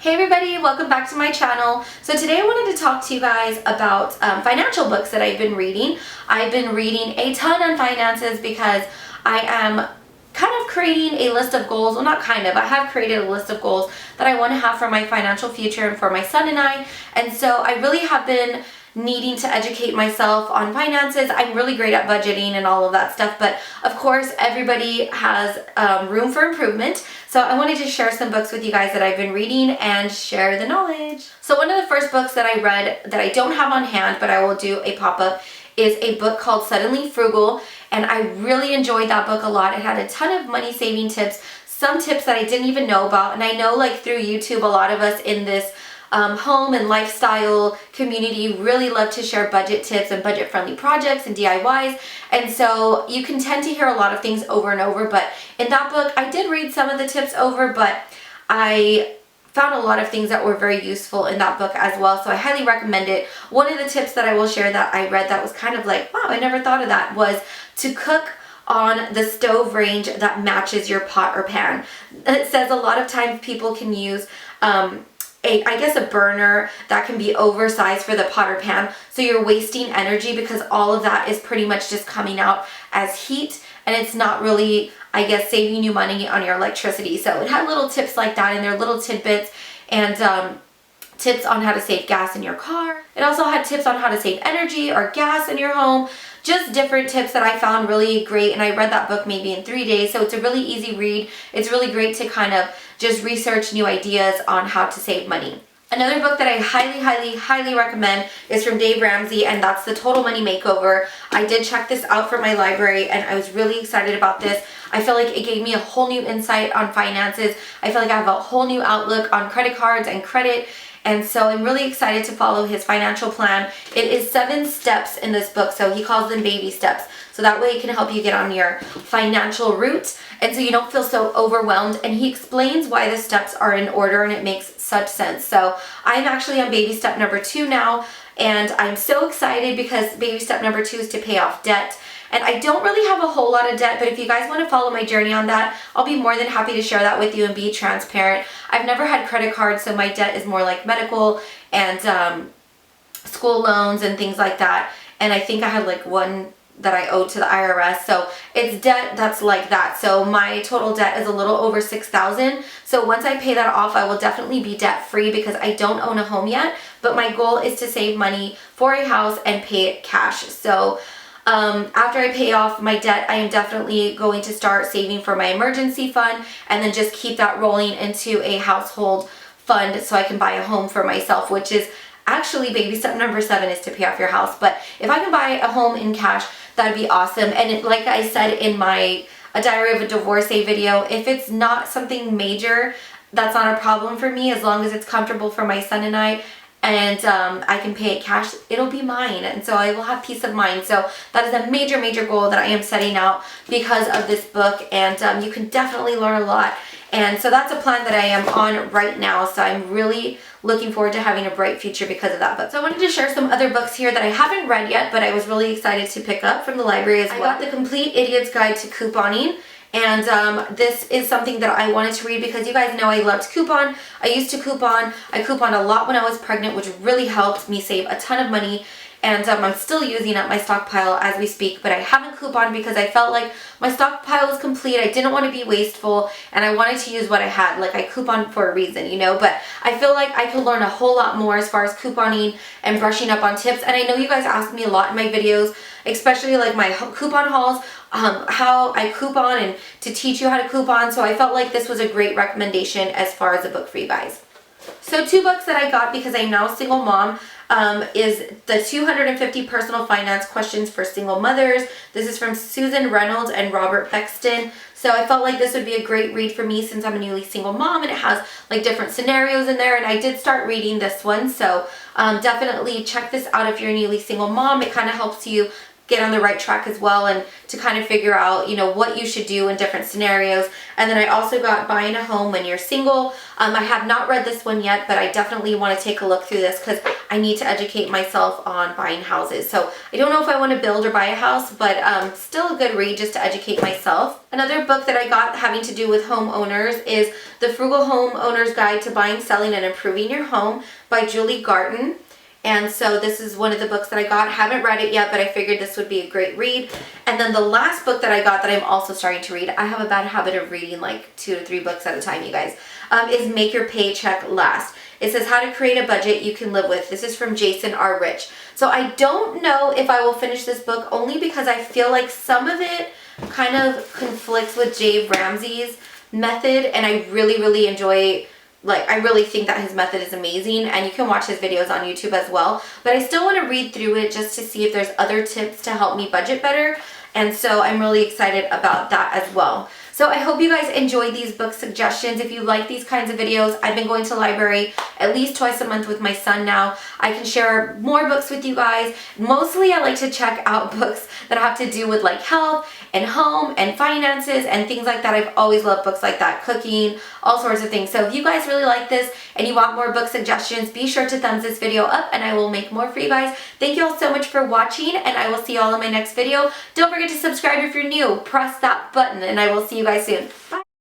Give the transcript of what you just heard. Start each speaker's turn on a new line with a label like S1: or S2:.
S1: Hey everybody, welcome back to my channel. So today I wanted to talk to you guys about financial books that I've been reading. I've been reading a ton on finances because I am kind of creating a list of goals. Well, not kind of, I have created a list of goals that I want to have for my financial future and for my son and I. And so I really have been needing to educate myself on finances. I'm really great at budgeting and all of that stuff, but of course everybody has room for improvement. So I wanted to share some books with you guys that I've been reading and share the knowledge. So one of the first books that I read that I don't have on hand, but I will do a pop-up, is a book called Suddenly Frugal, and I really enjoyed that book a lot. It had a ton of money saving tips, some tips that I didn't even know about, and I know like through YouTube a lot of us in this home and lifestyle community really love to share budget tips and budget friendly projects and DIYs, and so you can tend to hear a lot of things over and over. But in that book I did read some of the tips over, but I found a lot of things that were very useful in that book as well, so I highly recommend it. One of the tips that I will share that I read that was kind of like, wow, I never thought of that, was to cook on the stove range that matches your pot or pan. It says a lot of times people can use a burner that can be oversized for the pot or pan, so you're wasting energy because all of that is pretty much just coming out as heat, and it's not really, I guess, saving you money on your electricity. So it had little tips like that in there, little tidbits, and tips on how to save gas in your car. It also had tips on how to save energy or gas in your home, just different tips that I found really great, and I read that book maybe in 3 days, so it's a really easy read. It's really great to kind of just research new ideas on how to save money. Another book that I highly recommend is from Dave Ramsey, and that's The Total Money Makeover. I did check this out from my library and I was really excited about this. I feel like it gave me a whole new insight on finances. I feel like I have a whole new outlook on credit cards and credit. And so I'm really excited to follow his financial plan. It is 7 steps in this book, so he calls them baby steps. So that way it can help you get on your financial route, and so you don't feel so overwhelmed. And he explains why the steps are in order, and it makes such sense. So I'm actually on baby step number 2 now, and I'm so excited because baby step number 2 is to pay off debt. And I don't really have a whole lot of debt, but if you guys want to follow my journey on that, I'll be more than happy to share that with you and be transparent. I've never had credit cards, so my debt is more like medical and school loans and things like that. And I think I had like one that I owed to the IRS, so it's debt that's like that. So my total debt is a little over $6,000. So once I pay that off, I will definitely be debt free because I don't own a home yet, but my goal is to save money for a house and pay it cash. So after I pay off my debt, I am definitely going to start saving for my emergency fund, and then just keep that rolling into a household fund so I can buy a home for myself, which is actually baby step number 7, is to pay off your house. But if I can buy a home in cash, that'd be awesome. And like I said in my A Diary of a Divorcee video, if it's not something major, that's not a problem for me as long as it's comfortable for my son and I, and I can pay it cash, it'll be mine, and so I will have peace of mind. So that is a major goal that I am setting out because of this book, and you can definitely learn a lot. And so that's a plan that I am on right now, so I'm really looking forward to having a bright future because of that book. So I wanted to share some other books here that I haven't read yet, but I was really excited to pick up from the library as well. I got The Complete Idiot's Guide to Couponing, and this is something that I wanted to read because you guys know I loved coupon. I used to coupon. I couponed a lot when I was pregnant, which really helped me save a ton of money. And I'm still using up my stockpile as we speak, but I haven't couponed because I felt like my stockpile was complete. I didn't want to be wasteful, and I wanted to use what I had. Like, I couponed for a reason, you know, but I feel like I could learn a whole lot more as far as couponing and brushing up on tips. And I know you guys ask me a lot in my videos, especially like my coupon hauls, how I coupon and to teach you how to coupon. So I felt like this was a great recommendation as far as a book for you guys. So 2 books that I got because I'm now a single mom is the 250 Personal Finance Questions for Single Mothers. This is from Susan Reynolds and Robert Bexton. So I felt like this would be a great read for me since I'm a newly single mom, and it has like different scenarios in there, and I did start reading this one. So definitely check this out if you're a newly single mom. It kind of helps you get on the right track as well, and to kind of figure out, you know, what you should do in different scenarios. And then I also got Buying a Home When You're Single. I have not read this one yet, but I definitely want to take a look through this because I need to educate myself on buying houses. So I don't know if I want to build or buy a house, but still a good read just to educate myself. Another book that I got having to do with homeowners is The Frugal Homeowner's Guide to Buying, Selling, and Improving Your Home by Julie Garton. And so this is one of the books that I got. Haven't read it yet, but I figured this would be a great read. And then the last book that I got that I'm also starting to read, I have a bad habit of reading like 2 to 3 books at a time, you guys, is Make Your Paycheck Last. It says How to Create a Budget You Can Live With. This is from Jason R. Rich. So I don't know if I will finish this book, only because I feel like some of it kind of conflicts with Dave Ramsey's method, and I really enjoy, like, I really think that his method is amazing, and you can watch his videos on YouTube as well. But I still want to read through it just to see if there's other tips to help me budget better, and so I'm really excited about that as well. So I hope you guys enjoyed these book suggestions. If you like these kinds of videos, I've been going to the library at least twice a month with my son now. I can share more books with you guys. Mostly I like to check out books that have to do with like health and home and finances and things like that. I've always loved books like that, cooking, all sorts of things. So if you guys really like this and you want more book suggestions, be sure to thumbs this video up and I will make more for you guys. Thank you all so much for watching, and I will see you all in my next video. Don't forget to subscribe if you're new. Press that button and I will see you guys soon. Bye.